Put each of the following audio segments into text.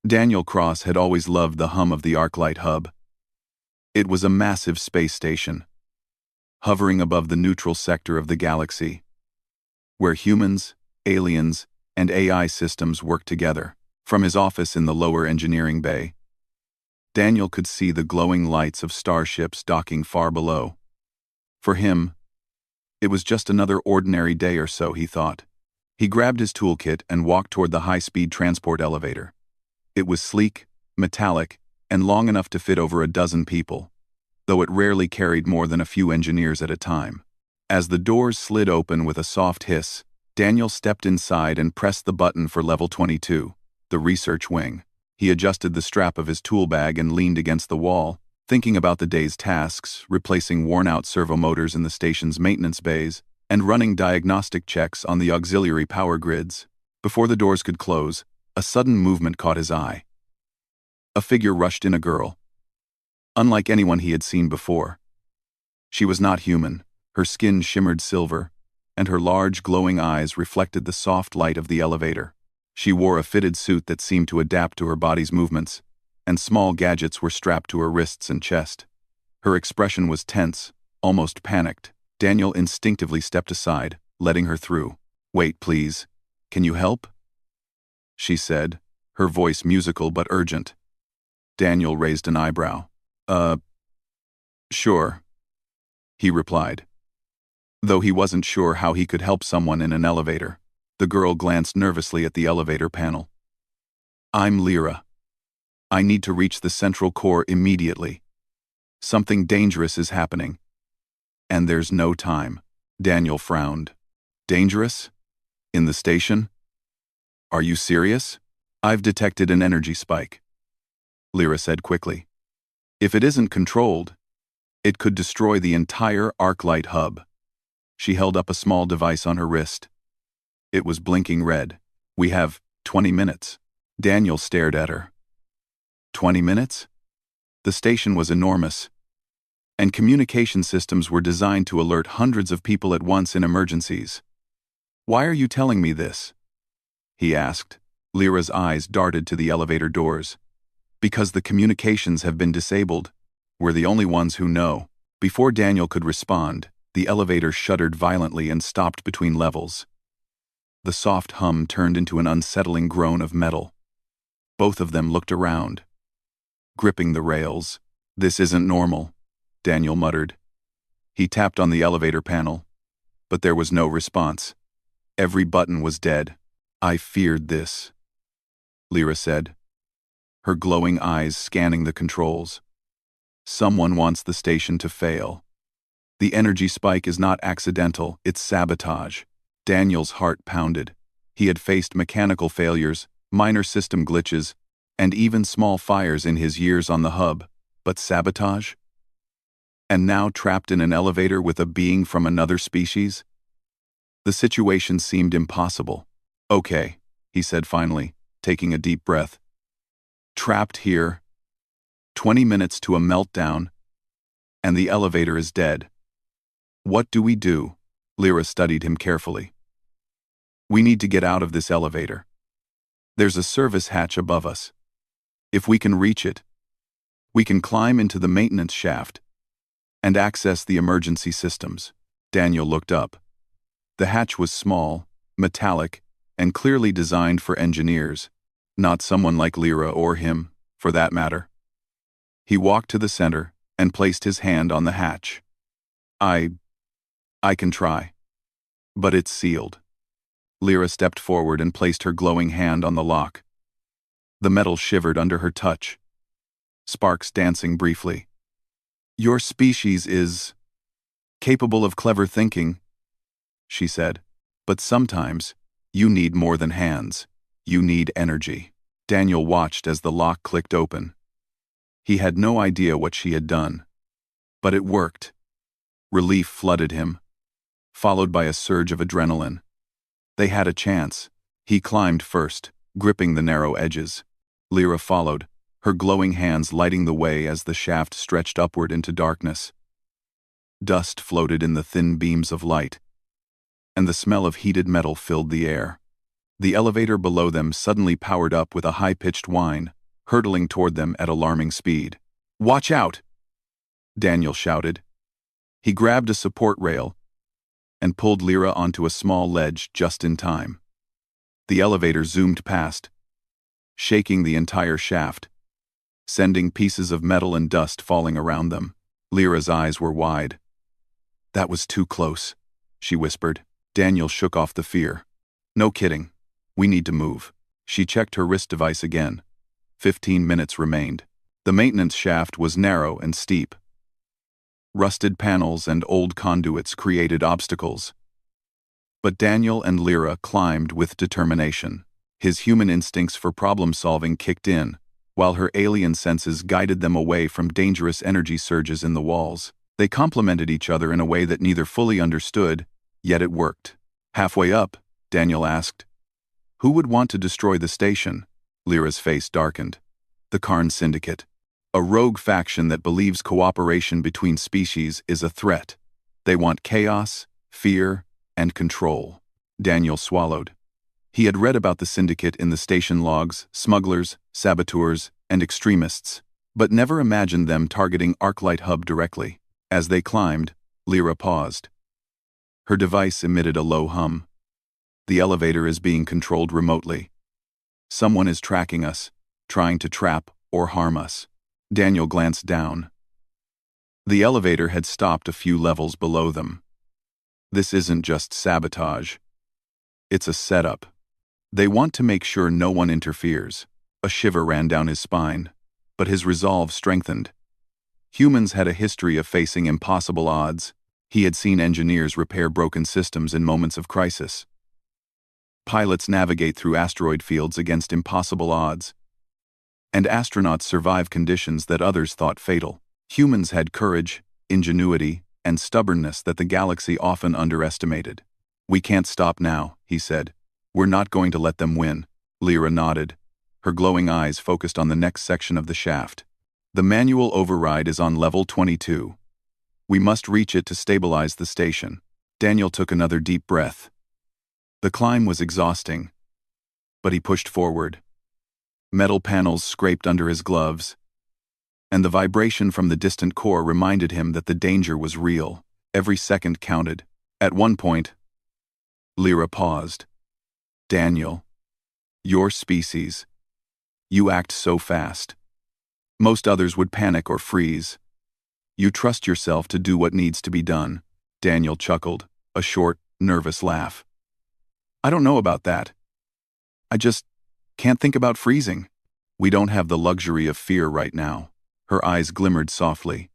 Daniel Cross had always loved the hum of the ArcLight hub. It was a massive space station, hovering above the neutral sector of the galaxy, where humans, aliens, and AI systems worked together. From his office in the lower engineering bay, Daniel could see the glowing lights of starships docking far below. For him, it was just another ordinary day or so, he thought. He grabbed his toolkit and walked toward the high-speed transport elevator. It was sleek, metallic, and long enough to fit over a dozen people, though it rarely carried more than a few engineers at a time. As the doors slid open with a soft hiss, Daniel stepped inside and pressed the button for level 22, the research wing. He adjusted the strap of his tool bag and leaned against the wall, thinking about the day's tasks, replacing worn-out servo motors in the station's maintenance bays, and running diagnostic checks on the auxiliary power grids. Before the doors could close, a sudden movement caught his eye. A figure rushed in, a girl, unlike anyone he had seen before. She was not human. Her skin shimmered silver, and her large glowing eyes reflected the soft light of the elevator. She wore a fitted suit that seemed to adapt to her body's movements, and small gadgets were strapped to her wrists and chest. Her expression was tense, almost panicked. Daniel instinctively stepped aside, letting her through. "Wait, please. Can you help?" she said, her voice musical but urgent. Daniel raised an eyebrow. Sure," he replied, though he wasn't sure how he could help someone in an elevator. The girl glanced nervously at the elevator panel. "I'm Lyra. I need to reach the central core immediately. Something dangerous is happening. And there's no time." Daniel frowned. "Dangerous? In the station? Are you serious?" "I've detected an energy spike," Lyra said quickly. "If it isn't controlled, it could destroy the entire ArcLight hub." She held up a small device on her wrist. It was blinking red. "We have 20 minutes. Daniel stared at her. 20 minutes? The station was enormous, and communication systems were designed to alert hundreds of people at once in emergencies. "Why are you telling me this?" he asked. Lyra's eyes darted to the elevator doors. "Because the communications have been disabled. We're the only ones who know." Before Daniel could respond, the elevator shuddered violently and stopped between levels. The soft hum turned into an unsettling groan of metal. Both of them looked around, gripping the rails. "This isn't normal," Daniel muttered. He tapped on the elevator panel, but there was no response. Every button was dead. "I feared this," Lyra said, her glowing eyes scanning the controls. "Someone wants the station to fail. The energy spike is not accidental, it's sabotage." Daniel's heart pounded. He had faced mechanical failures, minor system glitches, and even small fires in his years on the hub, but sabotage? And now trapped in an elevator with a being from another species? The situation seemed impossible. "Okay," he said finally, taking a deep breath. "Trapped here. 20 minutes to a meltdown, and the elevator is dead. What do we do?" Lyra studied him carefully. "We need to get out of this elevator. There's a service hatch above us. If we can reach it, we can climb into the maintenance shaft and access the emergency systems." Daniel looked up. The hatch was small, metallic, and clearly designed for engineers, not someone like Lyra or him, for that matter. He walked to the center and placed his hand on the hatch. I can try. But it's sealed." Lyra stepped forward and placed her glowing hand on the lock. The metal shivered under her touch, sparks dancing briefly. "Your species is capable of clever thinking," she said, "but sometimes you need more than hands. You need energy." Daniel watched as the lock clicked open. He had no idea what she had done, but it worked. Relief flooded him, followed by a surge of adrenaline. They had a chance. He climbed first, gripping the narrow edges. Lyra followed, her glowing hands lighting the way as the shaft stretched upward into darkness. Dust floated in the thin beams of light, and the smell of heated metal filled the air. The elevator below them suddenly powered up with a high-pitched whine, hurtling toward them at alarming speed. "Watch out!" Daniel shouted. He grabbed a support rail and pulled Lyra onto a small ledge just in time. The elevator zoomed past, shaking the entire shaft, sending pieces of metal and dust falling around them. Lyra's eyes were wide. "That was too close," she whispered. Daniel shook off the fear. "No kidding. We need to move." She checked her wrist device again. 15 minutes remained. The maintenance shaft was narrow and steep. Rusted panels and old conduits created obstacles. But Daniel and Lyra climbed with determination. His human instincts for problem-solving kicked in, while her alien senses guided them away from dangerous energy surges in the walls. They complemented each other in a way that neither fully understood, yet it worked. Halfway up, Daniel asked, "Who would want to destroy the station?" Lyra's face darkened. "The Karn Syndicate. A rogue faction that believes cooperation between species is a threat. They want chaos, fear, and control." Daniel swallowed. He had read about the Syndicate in the station logs: smugglers, saboteurs, and extremists, but never imagined them targeting Arclight Hub directly. As they climbed, Lyra paused. Her device emitted a low hum. "The elevator is being controlled remotely. Someone is tracking us, trying to trap or harm us." Daniel glanced down. The elevator had stopped a few levels below them. This isn't just sabotage. It's a setup. They want to make sure no one interferes. A shiver ran down his spine, but his resolve strengthened. Humans had a history of facing impossible odds. He had seen engineers repair broken systems in moments of crisis. Pilots navigate through asteroid fields against impossible odds, and astronauts survive conditions that others thought fatal. Humans had courage, ingenuity, and stubbornness that the galaxy often underestimated. "We can't stop now," he said. "We're not going to let them win." Lyra nodded, her glowing eyes focused on the next section of the shaft. "The manual override is on level 22. We must reach it to stabilize the station." Daniel took another deep breath. The climb was exhausting, but he pushed forward. Metal panels scraped under his gloves, and the vibration from the distant core reminded him that the danger was real. Every second counted. At one point, Lyra paused. "Daniel, your species. You act so fast. Most others would panic or freeze. You trust yourself to do what needs to be done." Daniel chuckled, a short, nervous laugh. "I don't know about that. I just can't think about freezing." "We don't have the luxury of fear right now." Her eyes glimmered softly.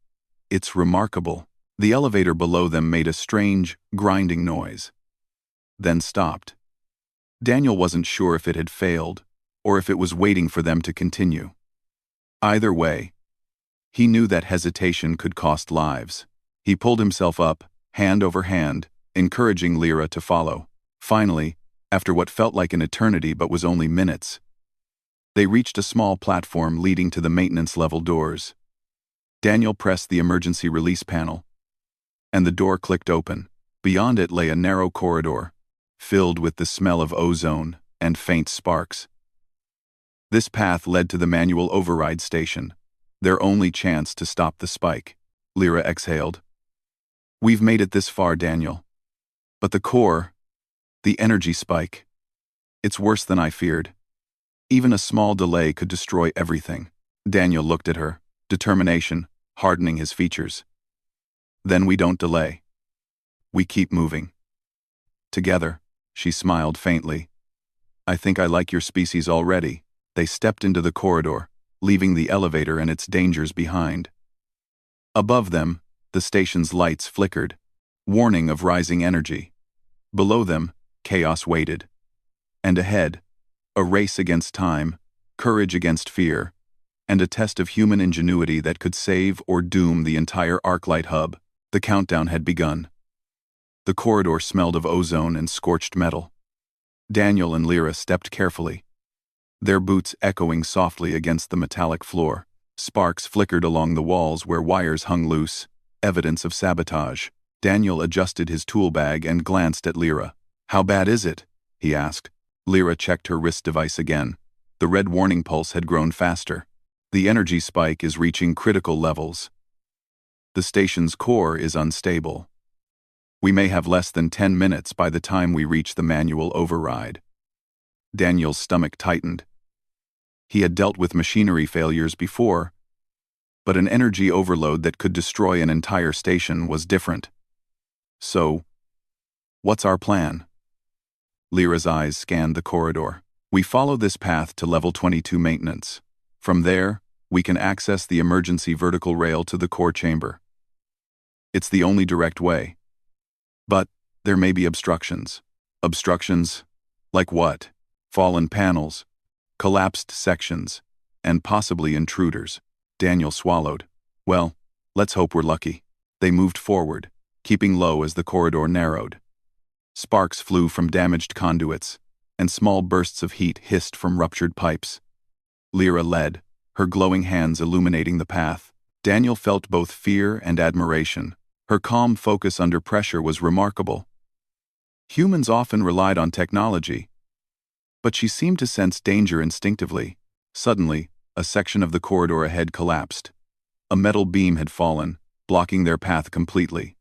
"It's remarkable." The elevator below them made a strange, grinding noise, then stopped. Daniel wasn't sure if it had failed, or if it was waiting for them to continue. Either way, he knew that hesitation could cost lives. He pulled himself up, hand over hand, encouraging Lyra to follow. Finally, after what felt like an eternity but was only minutes, they reached a small platform leading to the maintenance-level doors. Daniel pressed the emergency release panel, and the door clicked open. Beyond it lay a narrow corridor, filled with the smell of ozone and faint sparks. This path led to the manual override station, their only chance to stop the spike. Lyra exhaled. "We've made it this far, Daniel. But the core, the energy spike, it's worse than I feared. Even a small delay could destroy everything." Daniel looked at her, determination hardening his features. "Then we don't delay. We keep moving. Together." She smiled faintly. "I think I like your species already." They stepped into the corridor, leaving the elevator and its dangers behind. Above them, the station's lights flickered, warning of rising energy. Below them, chaos waited. And ahead, a race against time, courage against fear, and a test of human ingenuity that could save or doom the entire Arclight Hub. The countdown had begun. The corridor smelled of ozone and scorched metal. Daniel and Lyra stepped carefully, their boots echoing softly against the metallic floor. Sparks flickered along the walls where wires hung loose, evidence of sabotage. Daniel adjusted his tool bag and glanced at Lyra. "How bad is it?" he asked. Lyra checked her wrist device again. The red warning pulse had grown faster. The energy spike is reaching critical levels. The station's core is unstable. We may have less than 10 minutes by the time we reach the manual override. Daniel's stomach tightened. He had dealt with machinery failures before, but an energy overload that could destroy an entire station was different. So, what's our plan? Lyra's eyes scanned the corridor. We follow this path to level 22 maintenance. From there, we can access the emergency vertical rail to the core chamber. It's the only direct way. But there may be obstructions. Obstructions? Like what? Fallen panels, collapsed sections, and possibly intruders. Daniel swallowed. Well, let's hope we're lucky. They moved forward, keeping low as the corridor narrowed. Sparks flew from damaged conduits, and small bursts of heat hissed from ruptured pipes. Lyra led, her glowing hands illuminating the path. Daniel felt both fear and admiration. Her calm focus under pressure was remarkable. Humans often relied on technology, but she seemed to sense danger instinctively. Suddenly, a section of the corridor ahead collapsed. A metal beam had fallen, blocking their path completely.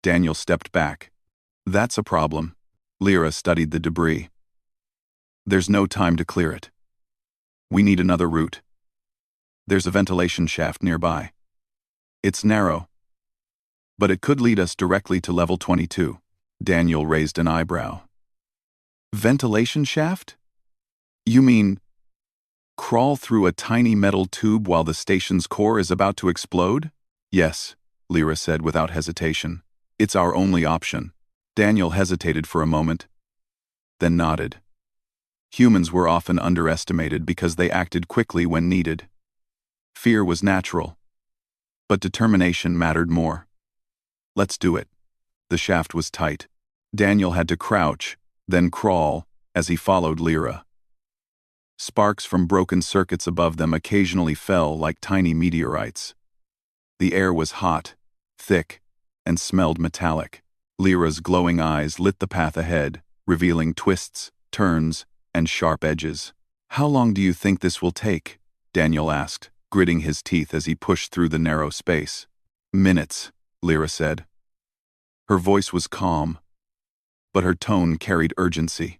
Daniel stepped back. That's a problem. Lyra studied the debris. There's no time to clear it. We need another route. There's a ventilation shaft nearby. It's narrow, but it could lead us directly to level 22. Daniel raised an eyebrow. Ventilation shaft? You mean crawl through a tiny metal tube while the station's core is about to explode? Yes, Lyra said without hesitation. It's our only option. Daniel hesitated for a moment, then nodded. Humans were often underestimated because they acted quickly when needed. Fear was natural, but determination mattered more. Let's do it. The shaft was tight. Daniel had to crouch, then crawl, as he followed Lyra. Sparks from broken circuits above them occasionally fell like tiny meteorites. The air was hot, thick, and smelled metallic. Lyra's glowing eyes lit the path ahead, revealing twists, turns, and sharp edges. How long do you think this will take? Daniel asked, gritting his teeth as he pushed through the narrow space. Minutes, Lyra said. Her voice was calm, but her tone carried urgency.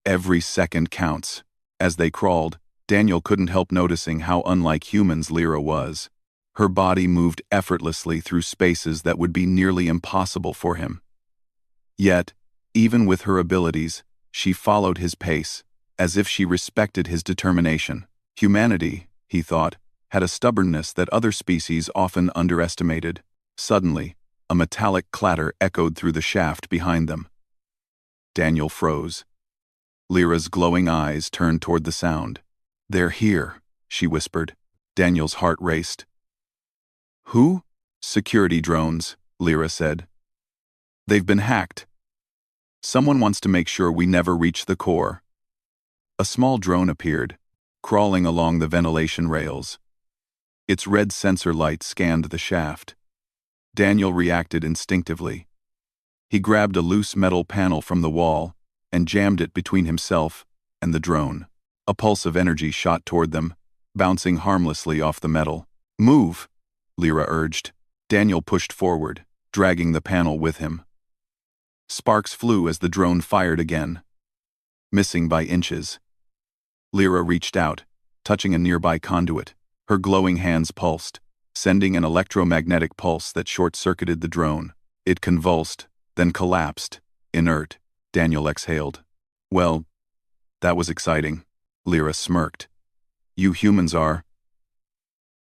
Every second counts. As they crawled, Daniel couldn't help noticing how unlike humans Lyra was. Her body moved effortlessly through spaces that would be nearly impossible for him. Yet, even with her abilities, she followed his pace, as if she respected his determination. Humanity, he thought, had a stubbornness that other species often underestimated. Suddenly, a metallic clatter echoed through the shaft behind them. Daniel froze. Lyra's glowing eyes turned toward the sound. They're here, she whispered. Daniel's heart raced. Who? Security drones, Lyra said. They've been hacked. Someone wants to make sure we never reach the core. A small drone appeared, crawling along the ventilation rails. Its red sensor light scanned the shaft. Daniel reacted instinctively. He grabbed a loose metal panel from the wall and jammed it between himself and the drone. A pulse of energy shot toward them, bouncing harmlessly off the metal. Move, Lyra urged. Daniel pushed forward, dragging the panel with him. Sparks flew as the drone fired again, missing by inches. Lyra reached out, touching a nearby conduit. Her glowing hands pulsed, sending an electromagnetic pulse that short-circuited the drone. It convulsed, then collapsed, inert. Daniel exhaled. Well, that was exciting. Lyra smirked. You humans are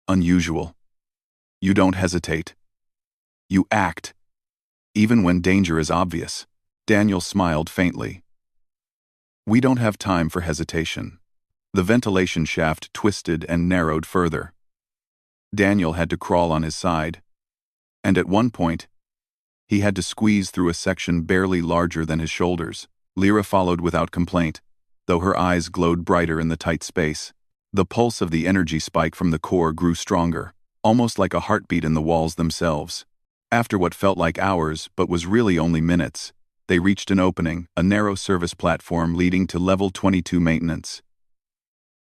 unusual. You don't hesitate. You act, even when danger is obvious. Daniel smiled faintly. We don't have time for hesitation. The ventilation shaft twisted and narrowed further. Daniel had to crawl on his side, and at one point, he had to squeeze through a section barely larger than his shoulders. Lyra followed without complaint, though her eyes glowed brighter in the tight space. The pulse of the energy spike from the core grew stronger, almost like a heartbeat in the walls themselves. After what felt like hours but was really only minutes, They reached an opening, a narrow service platform leading to level 22 maintenance.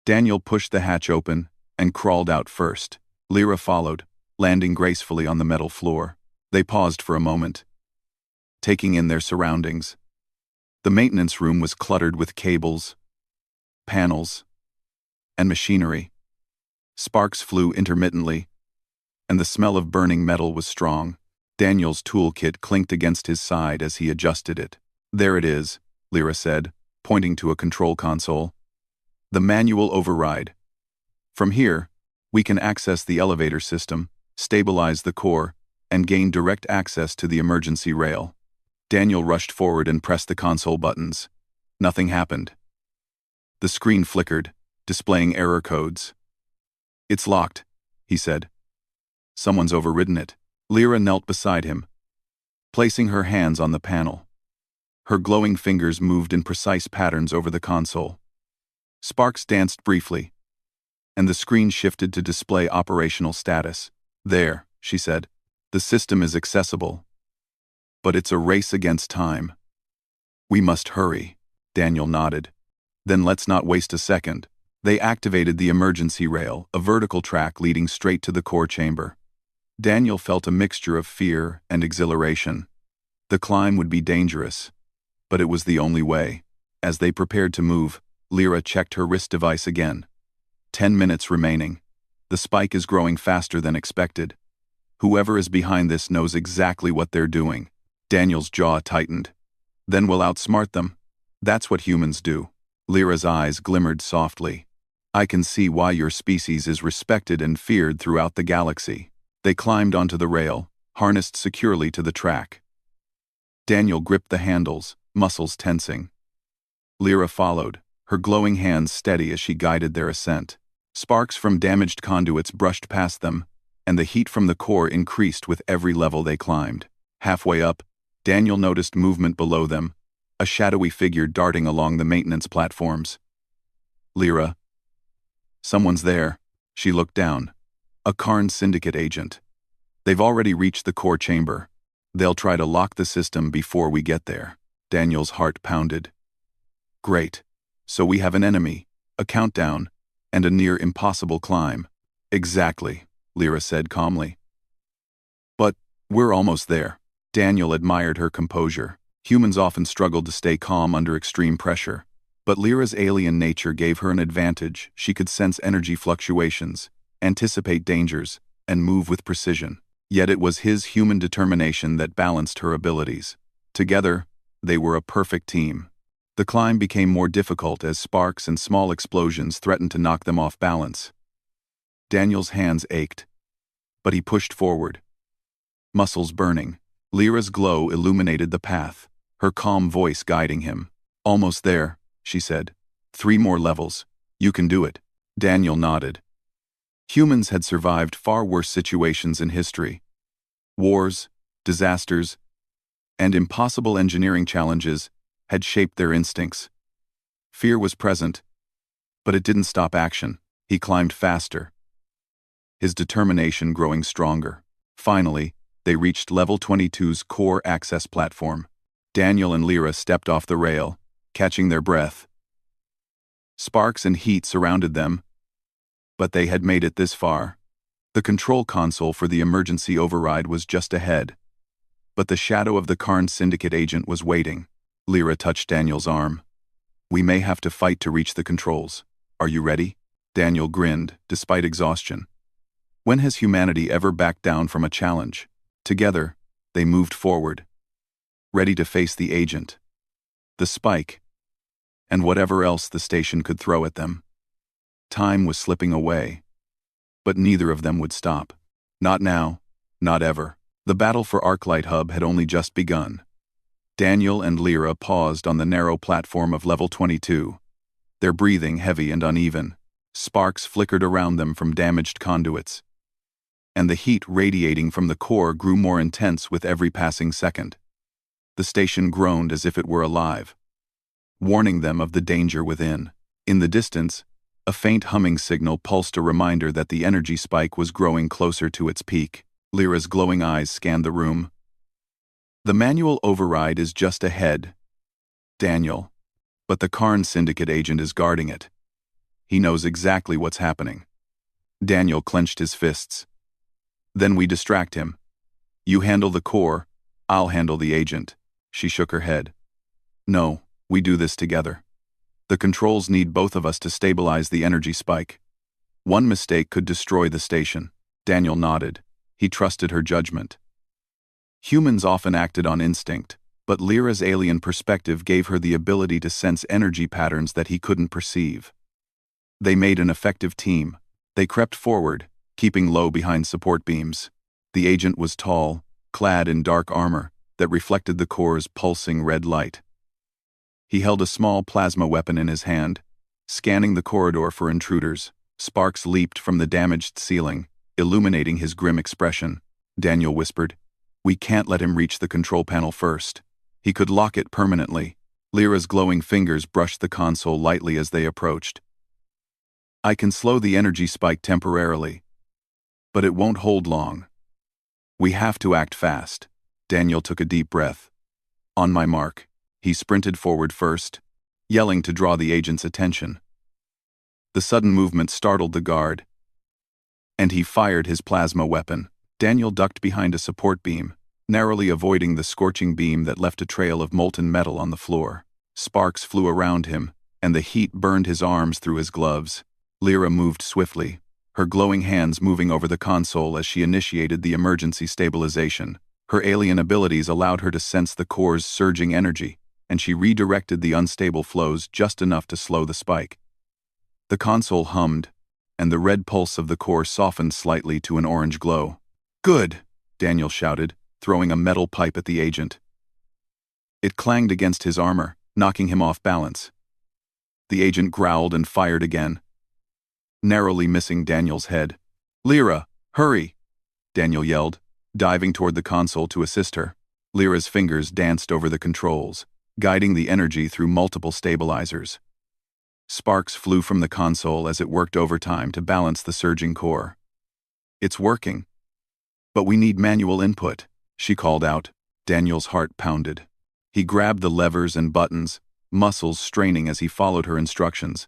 Daniel pushed the hatch open and crawled out first. Lyra followed, landing gracefully on the metal floor. They paused for a moment, taking in their surroundings. The maintenance room was cluttered with cables, panels, and machinery. Sparks flew intermittently, and the smell of burning metal was strong. Daniel's toolkit clinked against his side as he adjusted it. "There it is," Lyra said, pointing to a control console. "The manual override. From here, we can access the elevator system, stabilize the core, and gain direct access to the emergency rail." Daniel rushed forward and pressed the console buttons. Nothing happened. The screen flickered, displaying error codes. "It's locked," he said. "Someone's overridden it." Lyra knelt beside him, placing her hands on the panel. Her glowing fingers moved in precise patterns over the console. Sparks danced briefly, and the screen shifted to display operational status. "There," she said. "The system is accessible. But it's a race against time. We must hurry." Daniel nodded. "Then let's not waste a second." They activated the emergency rail, a vertical track leading straight to the core chamber. Daniel felt a mixture of fear and exhilaration. The climb would be dangerous, but it was the only way. As they prepared to move, Lyra checked her wrist device again. 10 minutes remaining. The spike is growing faster than expected. Whoever is behind this knows exactly what they're doing. Daniel's jaw tightened. "Then we'll outsmart them. That's what humans do." Lyra's eyes glimmered softly. "I can see why your species is respected and feared throughout the galaxy." They climbed onto the rail, harnessed securely to the track. Daniel gripped the handles, muscles tensing. Lyra followed, her glowing hands steady as she guided their ascent. Sparks from damaged conduits brushed past them, and the heat from the core increased with every level they climbed. Halfway up, Daniel noticed movement below them, a shadowy figure darting along the maintenance platforms. "Lyra, someone's there." She looked down. "A Karn Syndicate agent. They've already reached the core chamber. They'll try to lock the system before we get there." Daniel's heart pounded. "Great. So we have an enemy, a countdown, and a near impossible climb." "Exactly," Lyra said calmly. "But we're almost there." Daniel admired her composure. Humans often struggled to stay calm under extreme pressure. But Lyra's alien nature gave her an advantage. She could sense energy fluctuations, anticipate dangers, and move with precision. Yet it was his human determination that balanced her abilities. Together, they were a perfect team. The climb became more difficult as sparks and small explosions threatened to knock them off balance. Daniel's hands ached, but he pushed forward, muscles burning. Lyra's glow illuminated the path, her calm voice guiding him. "Almost there," she said. 3 more levels. You can do it." Daniel nodded. Humans had survived far worse situations in history. Wars, disasters, and impossible engineering challenges had shaped their instincts. Fear was present, but it didn't stop action. He climbed faster, his determination growing stronger. Finally, they reached level 22's core access platform. Daniel and Lyra stepped off the rail, catching their breath. Sparks and heat surrounded them, but they had made it this far. The control console for the emergency override was just ahead, but the shadow of the Karn Syndicate agent was waiting. Lyra touched Daniel's arm. "We may have to fight to reach the controls. Are you ready?" Daniel grinned, despite exhaustion. When has humanity ever backed down from a challenge? Together, they moved forward, ready to face the agent, the spike, and whatever else the station could throw at them. Time was slipping away, but neither of them would stop. Not now, not ever. The battle for Arclight Hub had only just begun. Daniel and Lyra paused on the narrow platform of level 22, their breathing heavy and uneven. Sparks flickered around them from damaged conduits, and the heat radiating from the core grew more intense with every passing second. The station groaned as if it were alive, warning them of the danger within. In the distance, a faint humming signal pulsed, a reminder that the energy spike was growing closer to its peak. Lyra's glowing eyes scanned the room. The manual override is just ahead, Daniel. But the Karn Syndicate agent is guarding it. He knows exactly what's happening. Daniel clenched his fists. Then we distract him. You handle the core, I'll handle the agent. She shook her head. No, we do this together. The controls need both of us to stabilize the energy spike. One mistake could destroy the station. Daniel nodded. He trusted her judgment. Humans often acted on instinct, but Lyra's alien perspective gave her the ability to sense energy patterns that he couldn't perceive. They made an effective team. They crept forward, keeping low behind support beams. The agent was tall, clad in dark armor that reflected the core's pulsing red light. He held a small plasma weapon in his hand, scanning the corridor for intruders. Sparks leaped from the damaged ceiling, illuminating his grim expression. Daniel whispered, "We can't let him reach the control panel first. He could lock it permanently." Lyra's glowing fingers brushed the console lightly as they approached. "I can slow the energy spike temporarily, but it won't hold long. We have to act fast." Daniel took a deep breath. On my mark. He sprinted forward first, yelling to draw the agent's attention. The sudden movement startled the guard, and he fired his plasma weapon. Daniel ducked behind a support beam, narrowly avoiding the scorching beam that left a trail of molten metal on the floor. Sparks flew around him, and the heat burned his arms through his gloves. Lyra moved swiftly, her glowing hands moving over the console as she initiated the emergency stabilization. Her alien abilities allowed her to sense the core's surging energy, and she redirected the unstable flows just enough to slow the spike. The console hummed, and the red pulse of the core softened slightly to an orange glow. "Good!" Daniel shouted, throwing a metal pipe at the agent. It clanged against his armor, knocking him off balance. The agent growled and fired again, narrowly missing Daniel's head. "Lyra, hurry!" Daniel yelled, diving toward the console to assist her. Lyra's fingers danced over the controls, guiding the energy through multiple stabilizers. Sparks flew from the console as it worked overtime to balance the surging core. "It's working. But we need manual input," she called out. Daniel's heart pounded. He grabbed the levers and buttons, muscles straining as he followed her instructions.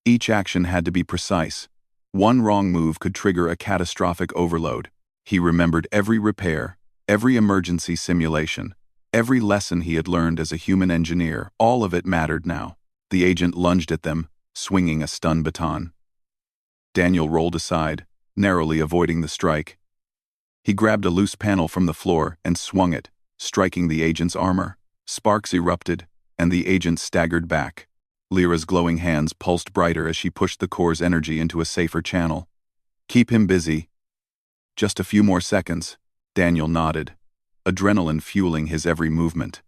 Each action had to be precise. One wrong move could trigger a catastrophic overload. He remembered every repair, every emergency simulation, every lesson he had learned as a human engineer. All of it mattered now. The agent lunged at them, swinging a stun baton. Daniel rolled aside, narrowly avoiding the strike. He grabbed a loose panel from the floor and swung it, striking the agent's armor. Sparks erupted, and the agent staggered back. Lyra's glowing hands pulsed brighter as she pushed the core's energy into a safer channel. "Keep him busy." "Just a few more seconds," Daniel nodded, adrenaline fueling his every movement.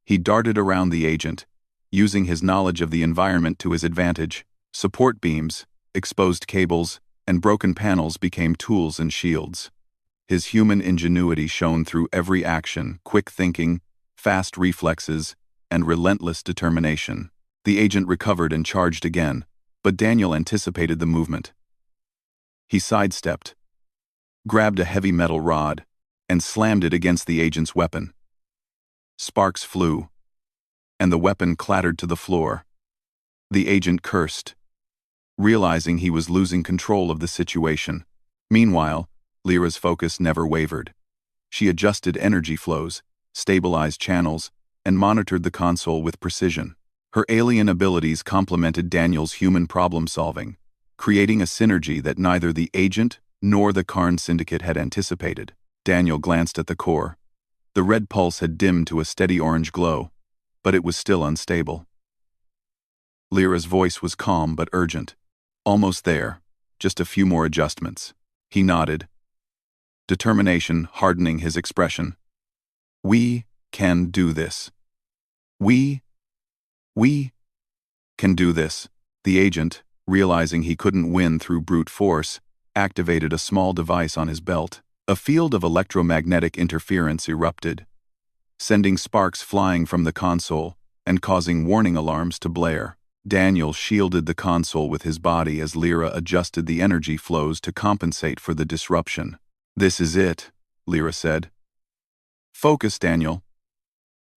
He darted around the agent, using his knowledge of the environment to his advantage. Support beams, exposed cables, and broken panels became tools and shields. His human ingenuity shone through every action, quick thinking, fast reflexes, and relentless determination. The agent recovered and charged again, but Daniel anticipated the movement. He sidestepped, grabbed a heavy metal rod, and slammed it against the agent's weapon. Sparks flew, and the weapon clattered to the floor. The agent cursed, realizing he was losing control of the situation. Meanwhile, Lyra's focus never wavered. She adjusted energy flows, stabilized channels, and monitored the console with precision. Her alien abilities complemented Daniel's human problem-solving, creating a synergy that neither the agent nor the Karn Syndicate had anticipated. Daniel glanced at the core. The red pulse had dimmed to a steady orange glow, but it was still unstable. Lyra's voice was calm but urgent. "Almost there. Just a few more adjustments." He nodded, determination hardening his expression. "We can do this. We can do this." The agent, realizing he couldn't win through brute force, activated a small device on his belt. A field of electromagnetic interference erupted, sending sparks flying from the console and causing warning alarms to blare. Daniel shielded the console with his body as Lyra adjusted the energy flows to compensate for the disruption. "This is it," Lyra said. Focus, Daniel.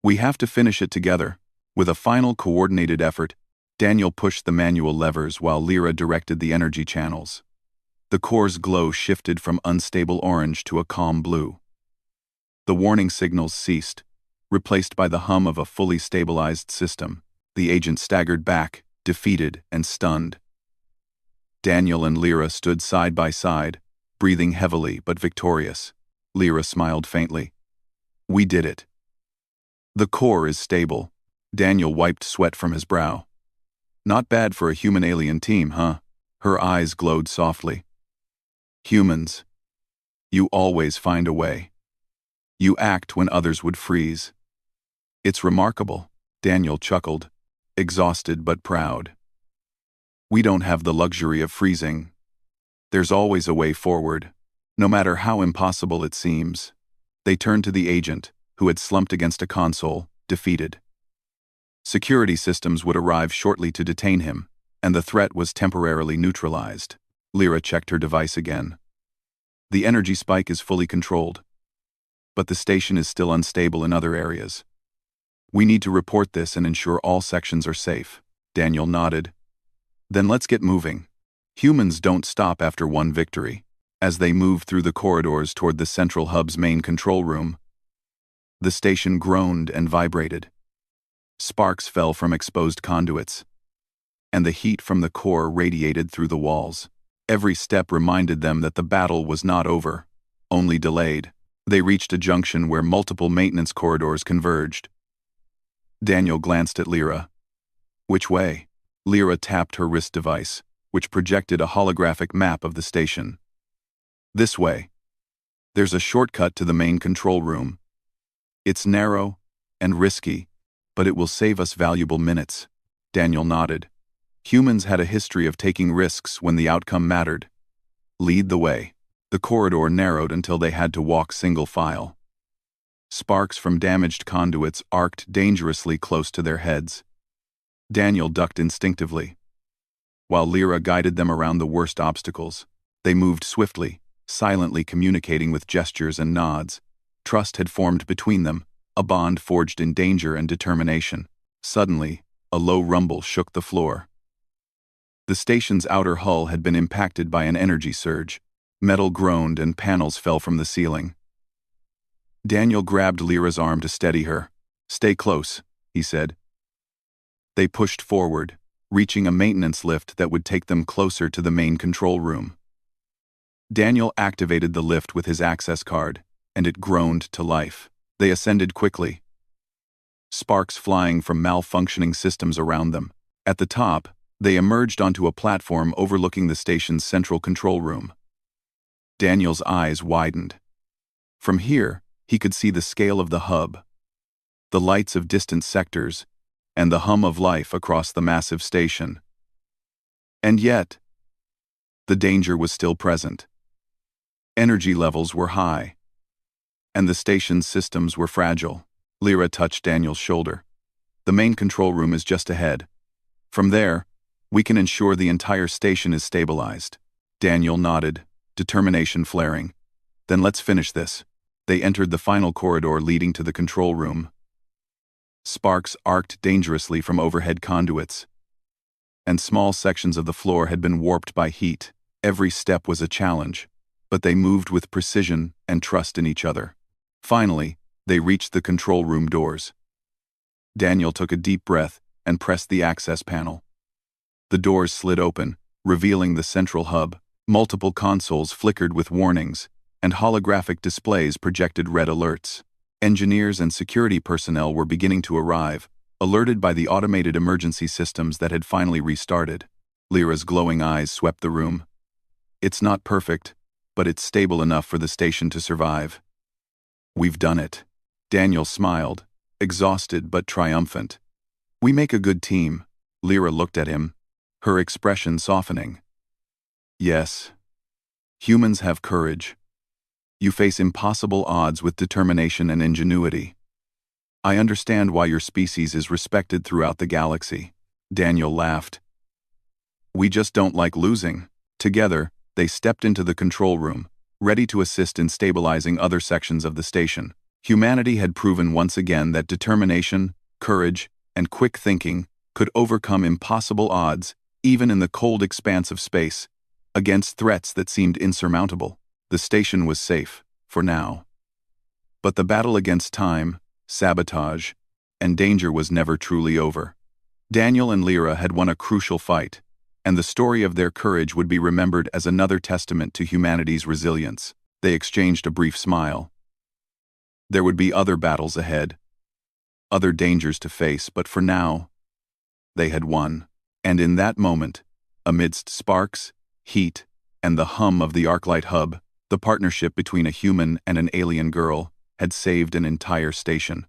We have to finish it together. With a final coordinated effort, Daniel pushed the manual levers while Lyra directed the energy channels. The core's glow shifted from unstable orange to a calm blue. The warning signals ceased, replaced by the hum of a fully stabilized system. The agent staggered back, defeated and stunned. Daniel and Lyra stood side by side, breathing heavily but victorious. Lyra smiled faintly. We did it. The core is stable. Daniel wiped sweat from his brow. Not bad for a human-alien team, huh? Her eyes glowed softly. Humans. You always find a way. You act when others would freeze. It's remarkable, Daniel chuckled, exhausted but proud. We don't have the luxury of freezing. There's always a way forward, no matter how impossible it seems. They turned to the agent, who had slumped against a console, defeated. Security systems would arrive shortly to detain him, and the threat was temporarily neutralized. Lyra checked her device again. The energy spike is fully controlled, but the station is still unstable in other areas. We need to report this and ensure all sections are safe. Daniel nodded. Then let's get moving. Humans don't stop after one victory. As they moved through the corridors toward the central hub's main control room, the station groaned and vibrated. Sparks fell from exposed conduits, and the heat from the core radiated through the walls. Every step reminded them that the battle was not over, only delayed. They reached a junction where multiple maintenance corridors converged. Daniel glanced at Lyra. Which way? Lyra tapped her wrist device, which projected a holographic map of the station. This way. There's a shortcut to the main control room. It's narrow and risky, but it will save us valuable minutes. Daniel nodded. Humans had a history of taking risks when the outcome mattered. Lead the way. The corridor narrowed until they had to walk single file. Sparks from damaged conduits arced dangerously close to their heads. Daniel ducked instinctively. While Lyra guided them around the worst obstacles, they moved swiftly, silently communicating with gestures and nods. Trust had formed between them, a bond forged in danger and determination. Suddenly, a low rumble shook the floor. The station's outer hull had been impacted by an energy surge. Metal groaned and panels fell from the ceiling. Daniel grabbed Lyra's arm to steady her. Stay close, he said. They pushed forward, reaching a maintenance lift that would take them closer to the main control room. Daniel activated the lift with his access card, and it groaned to life. They ascended quickly, sparks flying from malfunctioning systems around them. At the top, they emerged onto a platform overlooking the station's central control room. Daniel's eyes widened. From here, he could see the scale of the hub, the lights of distant sectors, and the hum of life across the massive station. And yet, the danger was still present. Energy levels were high, and the station's systems were fragile. Lyra touched Daniel's shoulder. The main control room is just ahead. From there, we can ensure the entire station is stabilized. Daniel nodded, determination flaring. Then let's finish this. They entered the final corridor leading to the control room. Sparks arced dangerously from overhead conduits, and small sections of the floor had been warped by heat. Every step was a challenge, but they moved with precision and trust in each other. Finally, they reached the control room doors. Daniel took a deep breath and pressed the access panel. The doors slid open, revealing the central hub. Multiple consoles flickered with warnings, and holographic displays projected red alerts. Engineers and security personnel were beginning to arrive, alerted by the automated emergency systems that had finally restarted. Lyra's glowing eyes swept the room. It's not perfect, but it's stable enough for the station to survive. We've done it. Daniel smiled, exhausted but triumphant. We make a good team. Lyra looked at him, her expression softening. Yes. Humans have courage. You face impossible odds with determination and ingenuity. I understand why your species is respected throughout the galaxy. Daniel laughed. We just don't like losing. Together, they stepped into the control room, ready to assist in stabilizing other sections of the station. Humanity had proven once again that determination, courage, and quick thinking could overcome impossible odds, even in the cold expanse of space, against threats that seemed insurmountable. The station was safe, for now. But the battle against time, sabotage, and danger was never truly over. Daniel and Lyra had won a crucial fight, and the story of their courage would be remembered as another testament to humanity's resilience. They exchanged a brief smile. There would be other battles ahead, other dangers to face, but for now, they had won. And in that moment, amidst sparks, heat, and the hum of the Arclight hub, the partnership between a human and an alien girl had saved an entire station.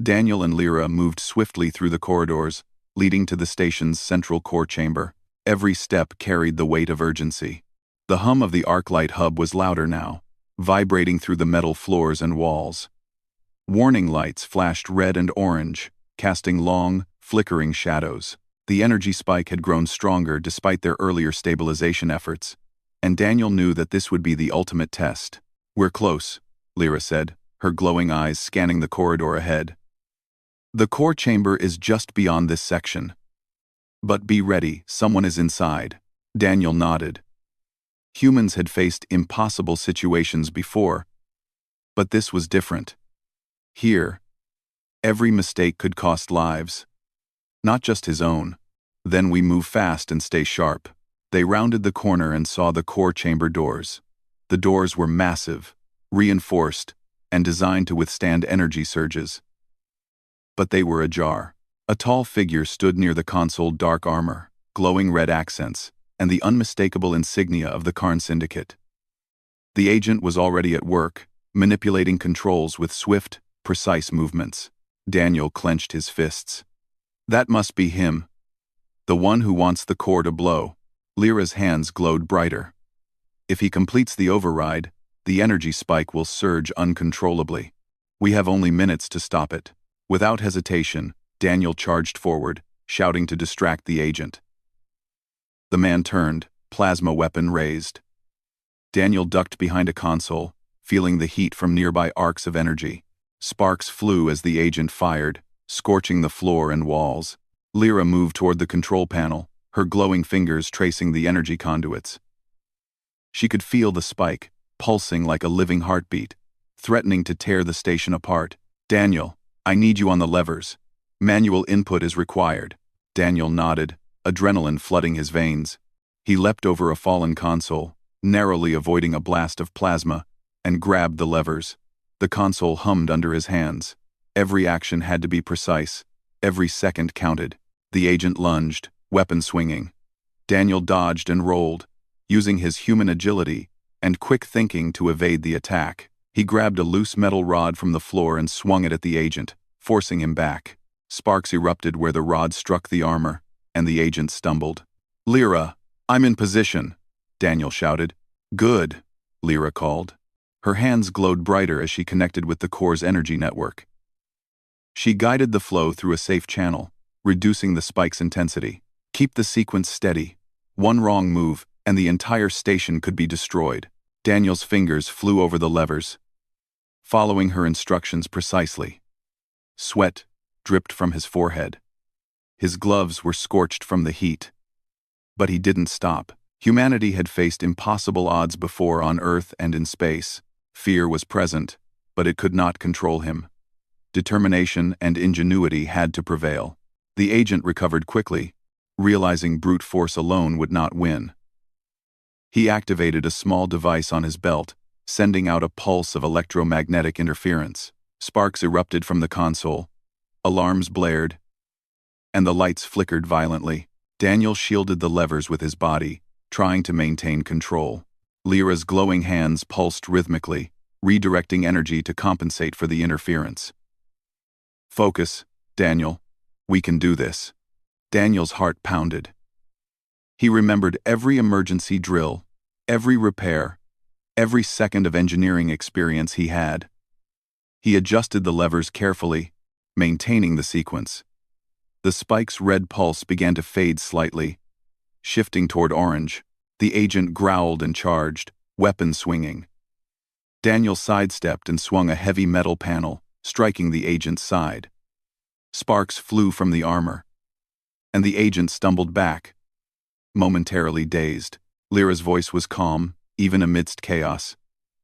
Daniel and Lyra moved swiftly through the corridors, leading to the station's central core chamber. Every step carried the weight of urgency. The hum of the Arclight hub was louder now, vibrating through the metal floors and walls. Warning lights flashed red and orange, casting long, flickering shadows. The energy spike had grown stronger despite their earlier stabilization efforts, and Daniel knew that this would be the ultimate test. "We're close," Lyra said, her glowing eyes scanning the corridor ahead. "The core chamber is just beyond this section. But be ready, someone is inside." Daniel nodded. Humans had faced impossible situations before, but this was different. Here, every mistake could cost lives. Not just his own. "Then we move fast and stay sharp." They rounded the corner and saw the core chamber doors. The doors were massive, reinforced, and designed to withstand energy surges. But they were ajar. A tall figure stood near the console, dark armor, glowing red accents, and the unmistakable insignia of the Karn Syndicate. The agent was already at work, manipulating controls with swift, precise movements. Daniel clenched his fists. That must be him. The one who wants the core to blow. Lyra's hands glowed brighter. If he completes the override, the energy spike will surge uncontrollably. We have only minutes to stop it. Without hesitation, Daniel charged forward, shouting to distract the agent. The man turned, plasma weapon raised. Daniel ducked behind a console, feeling the heat from nearby arcs of energy. Sparks flew as the agent fired, scorching the floor and walls. Lyra moved toward the control panel, her glowing fingers tracing the energy conduits. She could feel the spike, pulsing like a living heartbeat, threatening to tear the station apart. "Daniel, I need you on the levers. Manual input is required." Daniel nodded, adrenaline flooding his veins. He leapt over a fallen console, narrowly avoiding a blast of plasma, and grabbed the levers. The console hummed under his hands. Every action had to be precise. Every second counted. The agent lunged, weapon swinging. Daniel dodged and rolled, using his human agility and quick thinking to evade the attack. He grabbed a loose metal rod from the floor and swung it at the agent, forcing him back. Sparks erupted where the rod struck the armor, and the agent stumbled. "Lyra, I'm in position," Daniel shouted. "Good," Lyra called. Her hands glowed brighter as she connected with the core's energy network. She guided the flow through a safe channel, reducing the spike's intensity. "Keep the sequence steady. One wrong move, and the entire station could be destroyed." Daniel's fingers flew over the levers, following her instructions precisely. Sweat dripped from his forehead. His gloves were scorched from the heat. But he didn't stop. Humanity had faced impossible odds before on Earth and in space. Fear was present, but it could not control him. Determination and ingenuity had to prevail. The agent recovered quickly, realizing brute force alone would not win. He activated a small device on his belt, sending out a pulse of electromagnetic interference. Sparks erupted from the console, alarms blared, and the lights flickered violently. Daniel shielded the levers with his body, trying to maintain control. Lyra's glowing hands pulsed rhythmically, redirecting energy to compensate for the interference. "Focus, Daniel. We can do this." Daniel's heart pounded. He remembered every emergency drill, every repair, every second of engineering experience he had. He adjusted the levers carefully, maintaining the sequence. The spike's red pulse began to fade slightly, shifting toward orange. The agent growled and charged, weapon swinging. Daniel sidestepped and swung a heavy metal panel, striking the agent's side. Sparks flew from the armor, and the agent stumbled back, momentarily dazed. Lyra's voice was calm, even amidst chaos.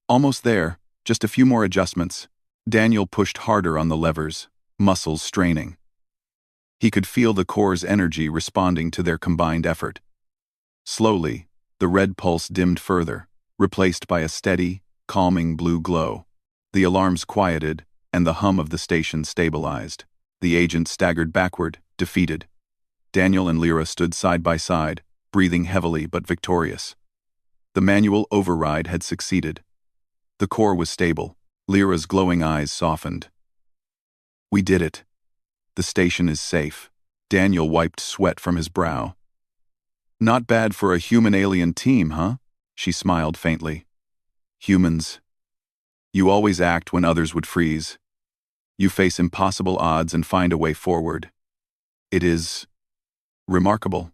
Almost there, just a few more adjustments. Daniel pushed harder on the levers, muscles straining. He could feel the core's energy responding to their combined effort. Slowly, the red pulse dimmed further, replaced by a steady, calming blue glow. The alarms quieted, and the hum of the station stabilized. The agent staggered backward, defeated. Daniel and Lyra stood side by side, breathing heavily but victorious. The manual override had succeeded. The core was stable. Lyra's glowing eyes softened. "We did it. The station is safe." Daniel wiped sweat from his brow. "Not bad for a human-alien team, huh?" She smiled faintly. "Humans. You always act when others would freeze. You face impossible odds and find a way forward. It is remarkable."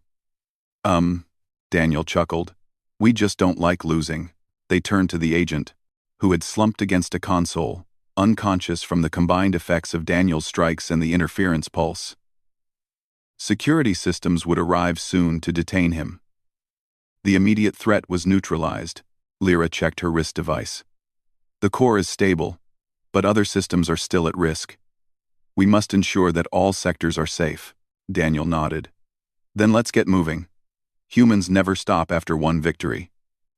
Daniel chuckled. "We just don't like losing." They turned to the agent, who had slumped against a console, unconscious from the combined effects of Daniel's strikes and the interference pulse. Security systems would arrive soon to detain him. The immediate threat was neutralized. Lyra checked her wrist device. "The core is stable, but other systems are still at risk. We must ensure that all sectors are safe." Daniel nodded. "Then let's get moving." Humans never stop after one victory.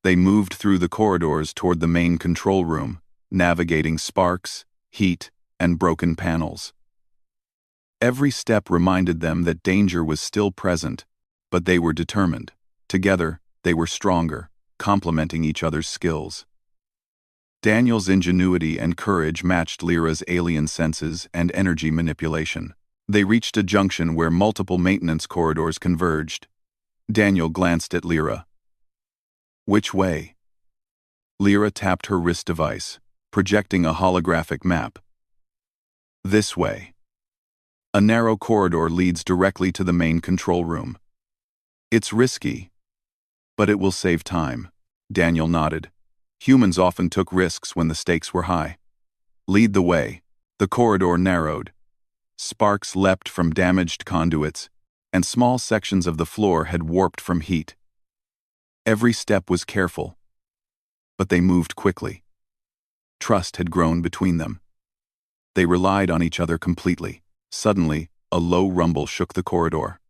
They moved through the corridors toward the main control room, navigating sparks, heat, and broken panels. Every step reminded them that danger was still present, but they were determined. Together, they were stronger, complementing each other's skills. Daniel's ingenuity and courage matched Lyra's alien senses and energy manipulation. They reached a junction where multiple maintenance corridors converged. Daniel glanced at Lyra. "Which way?" Lyra tapped her wrist device, projecting a holographic map. "This way." A narrow corridor leads directly to the main control room. "It's risky, but it will save time." Daniel nodded. Humans often took risks when the stakes were high. "Lead the way." The corridor narrowed. Sparks leapt from damaged conduits, and small sections of the floor had warped from heat. Every step was careful, but they moved quickly. Trust had grown between them. They relied on each other completely. Suddenly, a low rumble shook the corridor.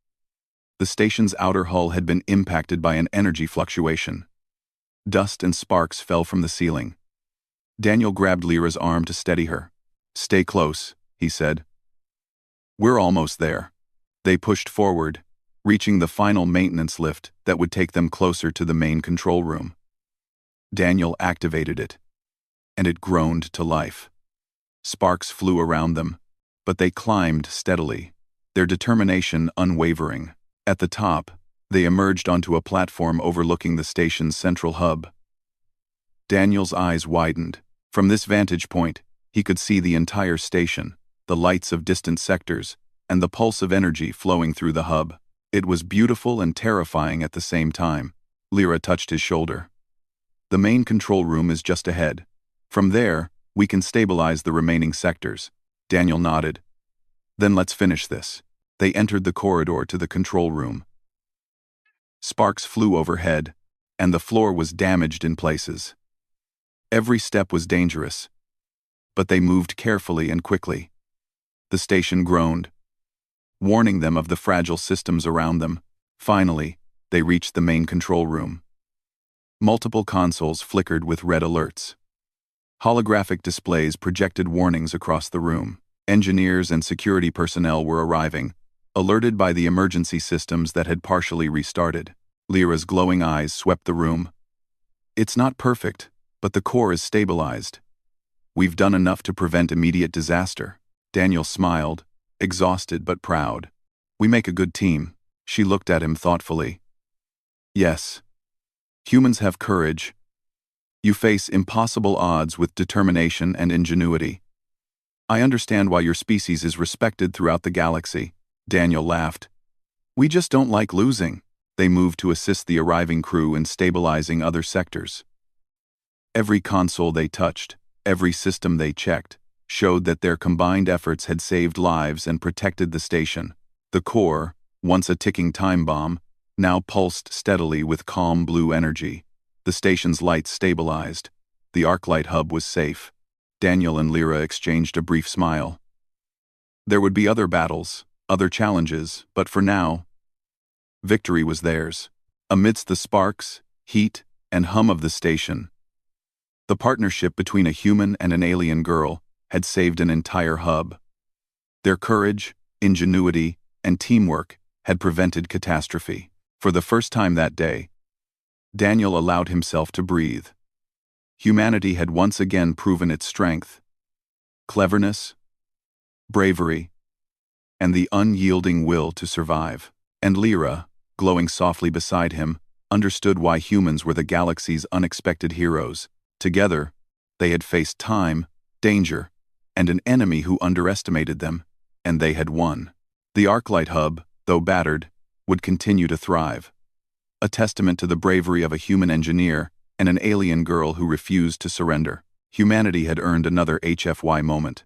The station's outer hull had been impacted by an energy fluctuation. Dust and sparks fell from the ceiling. Daniel grabbed Lyra's arm to steady her. "Stay close," he said. "We're almost there." They pushed forward, reaching the final maintenance lift that would take them closer to the main control room. Daniel activated it, and it groaned to life. Sparks flew around them, but they climbed steadily, their determination unwavering. At the top, they emerged onto a platform overlooking the station's central hub. Daniel's eyes widened. From this vantage point, he could see the entire station, the lights of distant sectors, and the pulse of energy flowing through the hub. It was beautiful and terrifying at the same time. Lyra touched his shoulder. "The main control room is just ahead. From there, we can stabilize the remaining sectors." Daniel nodded. "Then let's finish this." They entered the corridor to the control room. Sparks flew overhead, and the floor was damaged in places. Every step was dangerous, but they moved carefully and quickly. The station groaned, warning them of the fragile systems around them. Finally, they reached the main control room. Multiple consoles flickered with red alerts. Holographic displays projected warnings across the room. Engineers and security personnel were arriving, alerted by the emergency systems that had partially restarted. Lyra's glowing eyes swept the room. "It's not perfect, but the core is stabilized. We've done enough to prevent immediate disaster." Daniel smiled, exhausted but proud. "We make a good team." She looked at him thoughtfully. "Yes. Humans have courage. You face impossible odds with determination and ingenuity. I understand why your species is respected throughout the galaxy." Daniel laughed. "We just don't like losing." They moved to assist the arriving crew in stabilizing other sectors. Every console they touched, every system they checked, showed that their combined efforts had saved lives and protected the station. The core, once a ticking time bomb, now pulsed steadily with calm blue energy. The station's lights stabilized. The Arclight hub was safe. Daniel and Lyra exchanged a brief smile. There would be other battles, other challenges, but for now, victory was theirs. Amidst the sparks, heat, and hum of the station, the partnership between a human and an alien girl had saved an entire hub. Their courage, ingenuity, and teamwork had prevented catastrophe. For the first time that day, Daniel allowed himself to breathe. Humanity had once again proven its strength, cleverness, bravery, and the unyielding will to survive. And Lyra, glowing softly beside him, understood why humans were the galaxy's unexpected heroes. Together, they had faced time, danger, and an enemy who underestimated them, and they had won. The Arclight hub, though battered, would continue to thrive, a testament to the bravery of a human engineer and an alien girl who refused to surrender. Humanity had earned another HFY moment.